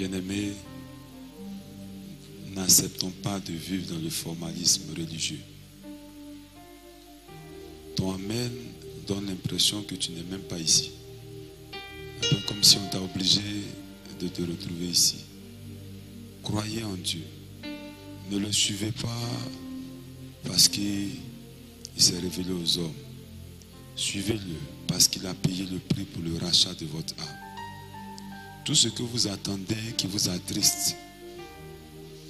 Bien-aimés, n'acceptons pas de vivre dans le formalisme religieux. Ton Amen donne l'impression que tu n'es même pas ici. Un peu comme si on t'a obligé de te retrouver ici. Croyez en Dieu. Ne le suivez pas parce qu'il s'est révélé aux hommes. Suivez-le parce qu'il a payé le prix pour le rachat de votre âme. Tout ce que vous attendez qui vous attriste,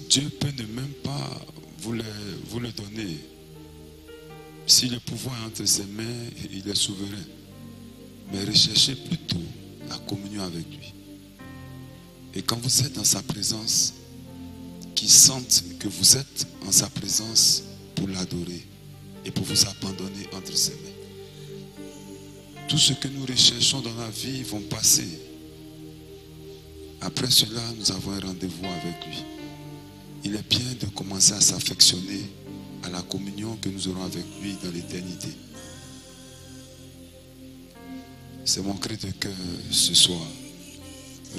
Dieu peut ne même pas vous le donner. Si le pouvoir est entre ses mains, il est souverain. Mais recherchez plutôt la communion avec lui. Et quand vous êtes dans sa présence, qu'il sente que vous êtes en sa présence pour l'adorer et pour vous abandonner entre ses mains. Tout ce que nous recherchons dans la vie vont passer. Après cela, nous avons un rendez-vous avec lui. Il est bien de commencer à s'affectionner à la communion que nous aurons avec lui dans l'éternité. C'est mon cri de cœur ce soir.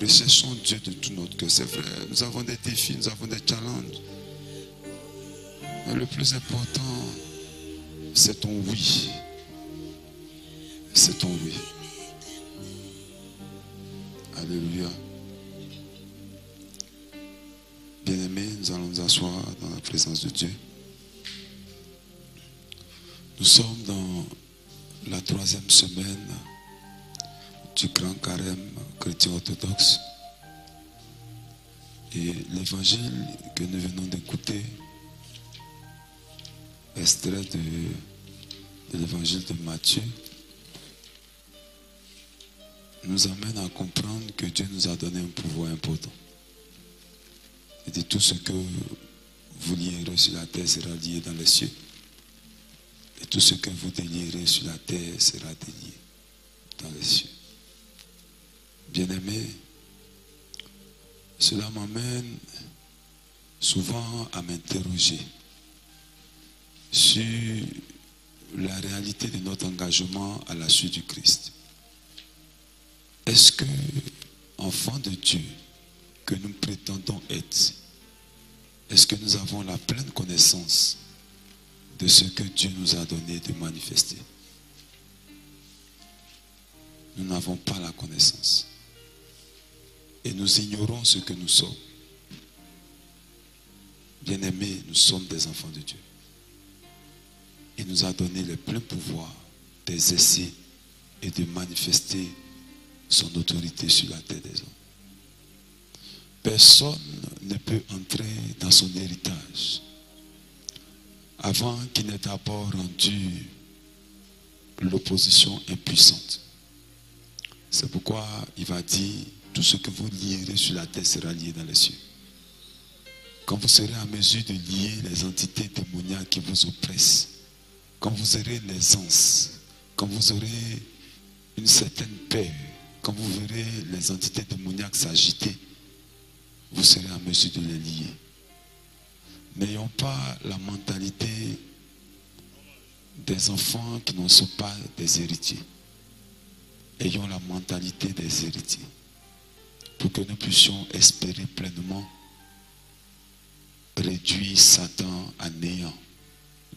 Recherchons Dieu de tout notre cœur. C'est vrai, nous avons des défis, nous avons des challenges. Mais le plus important, c'est ton oui. C'est ton oui. Alléluia. Bien-aimés, nous allons nous asseoir dans la présence de Dieu. Nous sommes dans la 3e semaine du grand carême chrétien orthodoxe. Et l'évangile que nous venons d'écouter, extrait de l'évangile de Matthieu, nous amène à comprendre que Dieu nous a donné un pouvoir important. Et de tout ce que vous lierez sur la terre sera lié dans les cieux. Et tout ce que vous délierez sur la terre sera délié dans les cieux. Bien-aimés, cela m'amène souvent à m'interroger sur la réalité de notre engagement à la suite du Christ. Est-ce que, enfants de Dieu, que nous prétendons être, est-ce que nous avons la pleine connaissance de ce que Dieu nous a donné de manifester? Nous n'avons pas la connaissance. Et nous ignorons ce que nous sommes. Bien-aimés, nous sommes des enfants de Dieu. Il nous a donné le plein pouvoir d'exercer et de manifester son autorité sur la terre des hommes. Personne ne peut entrer dans son héritage avant qu'il n'ait d'abord rendu l'opposition impuissante. C'est pourquoi il va dire, tout ce que vous lierez sur la terre sera lié dans les cieux. Quand vous serez en mesure de lier les entités démoniaques qui vous oppressent, quand vous aurez l'aisance, quand vous aurez une certaine paix, quand vous verrez les entités démoniaques s'agiter, vous serez en mesure de les lier. N'ayons pas la mentalité des enfants qui ne sont pas des héritiers. Ayons la mentalité des héritiers pour que nous puissions espérer pleinement réduire Satan à néant,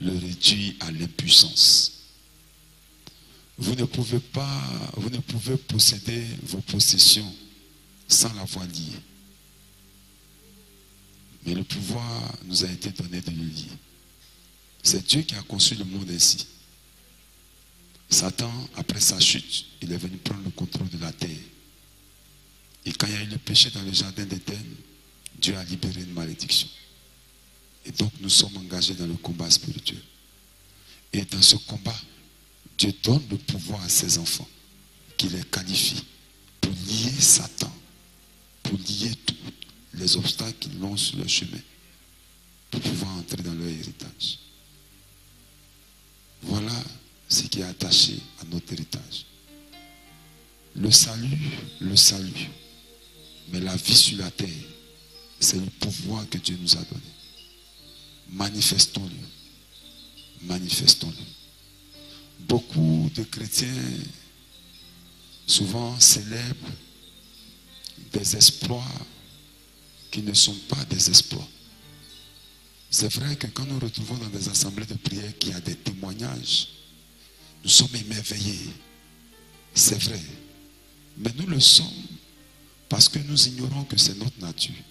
le réduire à l'impuissance. Vous ne pouvez posséder vos possessions sans l'avoir lié. Mais le pouvoir nous a été donné de le lier. C'est Dieu qui a conçu le monde ainsi. Satan, après sa chute, il est venu prendre le contrôle de la terre. Et quand il y a eu le péché dans le jardin d'Éden, Dieu a libéré une malédiction. Et donc nous sommes engagés dans le combat spirituel. Et dans ce combat, Dieu donne le pouvoir à ses enfants, qui les qualifie pour lier Satan, pour lier tous les obstacles qu'ils ont sur leur chemin, pour pouvoir entrer dans leur héritage. Voilà ce qui est attaché à notre héritage. Le salut, mais la vie sur la terre, c'est le pouvoir que Dieu nous a donné. Manifestons-le. Manifestons-le. Beaucoup de chrétiens souvent célèbrent des exploits qui ne sont pas des exploits. C'est vrai que quand nous nous retrouvons dans des assemblées de prière qui a des témoignages, nous sommes émerveillés. C'est vrai. Mais nous le sommes parce que nous ignorons que c'est notre nature.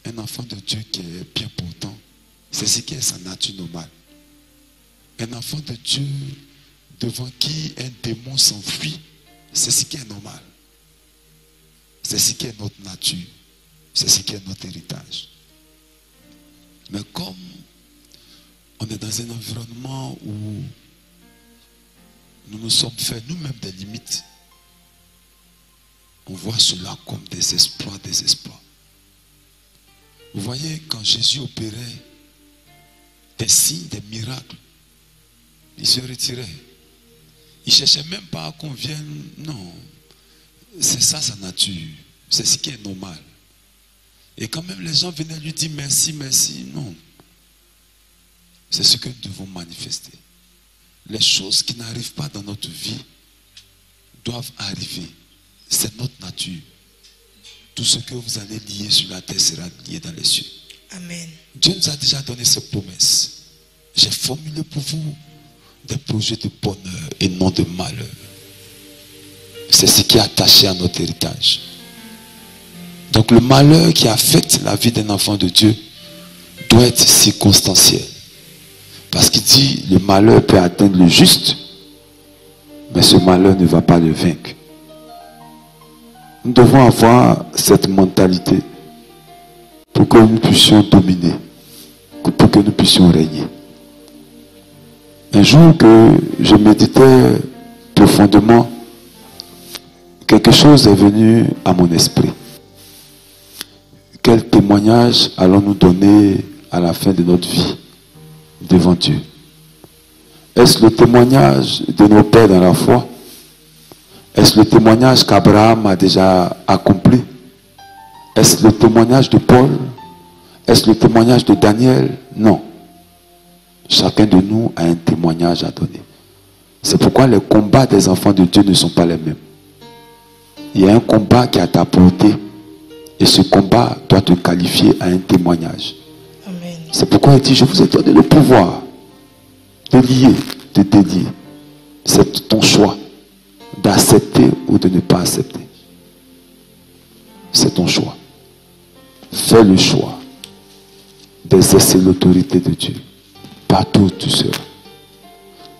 Un enfant de Dieu qui est bien portant, c'est ce qui est sa nature normale. Un enfant de Dieu devant qui un démon s'enfuit, c'est ce qui est normal. C'est ce qui est notre nature. C'est ce qui est notre héritage. Mais comme on est dans un environnement où nous nous sommes fait nous-mêmes des limites, on voit cela comme des exploits, des exploits. Vous voyez, quand Jésus opérait des signes, des miracles, il se retirait. Il ne cherchait même pas qu'on vienne. Non, c'est ça sa nature. C'est ce qui est normal. Et quand même les gens venaient lui dire merci, merci, non. C'est ce que nous devons manifester. Les choses qui n'arrivent pas dans notre vie doivent arriver. C'est notre nature. Tout ce que vous allez lier sur la terre sera lié dans les cieux. Amen. Dieu nous a déjà donné ses promesses. J'ai formulé pour vous des projets de bonheur et non de malheur. C'est ce qui est attaché à notre héritage. Donc le malheur qui affecte la vie d'un enfant de Dieu doit être circonstanciel. Parce qu'il dit, le malheur peut atteindre le juste, mais ce malheur ne va pas le vaincre. Nous devons avoir cette mentalité pour que nous puissions dominer, pour que nous puissions régner. Un jour que je méditais profondément, quelque chose est venu à mon esprit. Quel témoignage allons-nous donner à la fin de notre vie devant Dieu? Est-ce le témoignage de nos pères dans la foi? Est-ce le témoignage qu'Abraham a déjà accompli? Est-ce le témoignage de Paul? Est-ce le témoignage de Daniel? Non. Chacun de nous a un témoignage à donner. C'est pourquoi les combats des enfants de Dieu ne sont pas les mêmes. Il y a un combat qui est à ta portée. Et ce combat doit te qualifier à un témoignage. Amen. C'est pourquoi il dit, je vous ai donné le pouvoir de lier, de délier. C'est ton choix d'accepter ou de ne pas accepter. C'est ton choix. Fais le choix d'exercer l'autorité de Dieu partout où tu seras.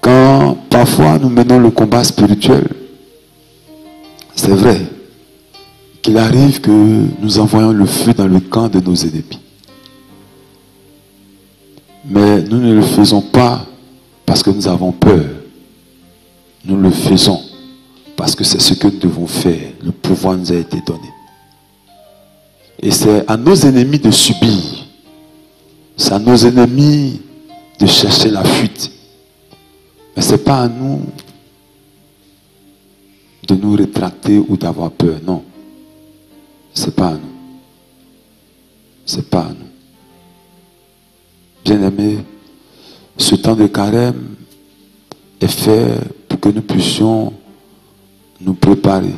Quand parfois nous menons le combat spirituel, c'est vrai qu'il arrive que nous envoyons le feu dans le camp de nos ennemis. Mais nous ne le faisons pas parce que nous avons peur. Nous le faisons parce que c'est ce que nous devons faire. Le pouvoir nous a été donné. Et c'est à nos ennemis de subir. C'est à nos ennemis de chercher la fuite. Mais ce n'est pas à nous de nous rétracter ou d'avoir peur. Non. Ce n'est pas à nous. Ce n'est pas à nous. Bien-aimés, ce temps de carême est fait pour que nous puissions nous préparer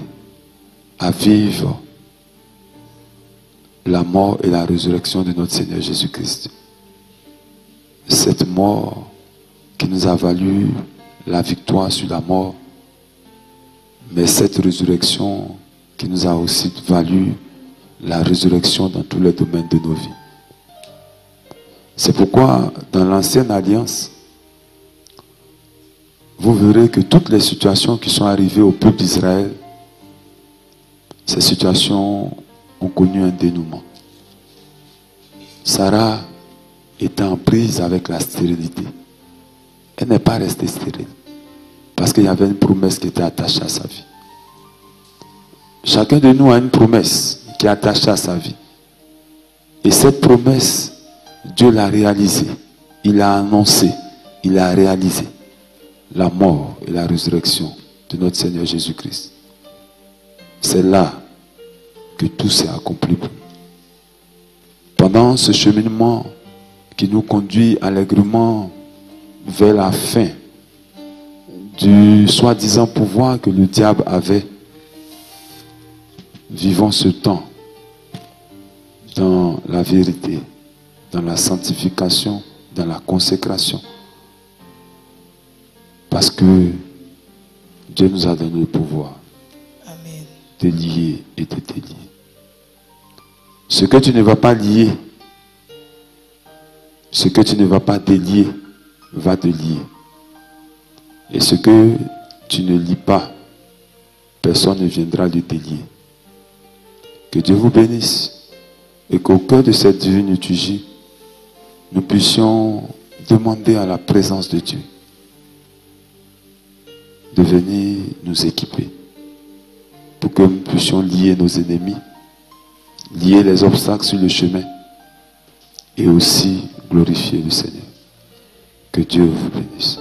à vivre la mort et la résurrection de notre Seigneur Jésus-Christ. Cette mort qui nous a valu la victoire sur la mort, mais cette résurrection qui nous a aussi valu la résurrection dans tous les domaines de nos vies. C'est pourquoi dans l'ancienne alliance, vous verrez que toutes les situations qui sont arrivées au peuple d'Israël, ces situations ont connu un dénouement. Sarah était en prise avec la stérilité. Elle n'est pas restée stérile parce qu'il y avait une promesse qui était attachée à sa vie. Chacun de nous a une promesse qui est attachée à sa vie. Et cette promesse, Dieu l'a réalisée. Il l'a annoncée. Il l'a réalisée. La mort et la résurrection de notre Seigneur Jésus-Christ. C'est là que tout s'est accompli pour nous. Pendant ce cheminement qui nous conduit allègrement vers la fin du soi-disant pouvoir que le diable avait, vivons ce temps dans la vérité, dans la sanctification, dans la consécration. Parce que Dieu nous a donné le pouvoir Amen. de lier et de délier. Ce que tu ne vas pas lier, ce que tu ne vas pas délier, va te lier. Et ce que tu ne lis pas, personne ne viendra le délier. Que Dieu vous bénisse et qu'au cœur de cette divine liturgie, nous puissions demander à la présence de Dieu de venir nous équiper pour que nous puissions lier nos ennemis, lier les obstacles sur le chemin et aussi glorifier le Seigneur. Que Dieu vous bénisse.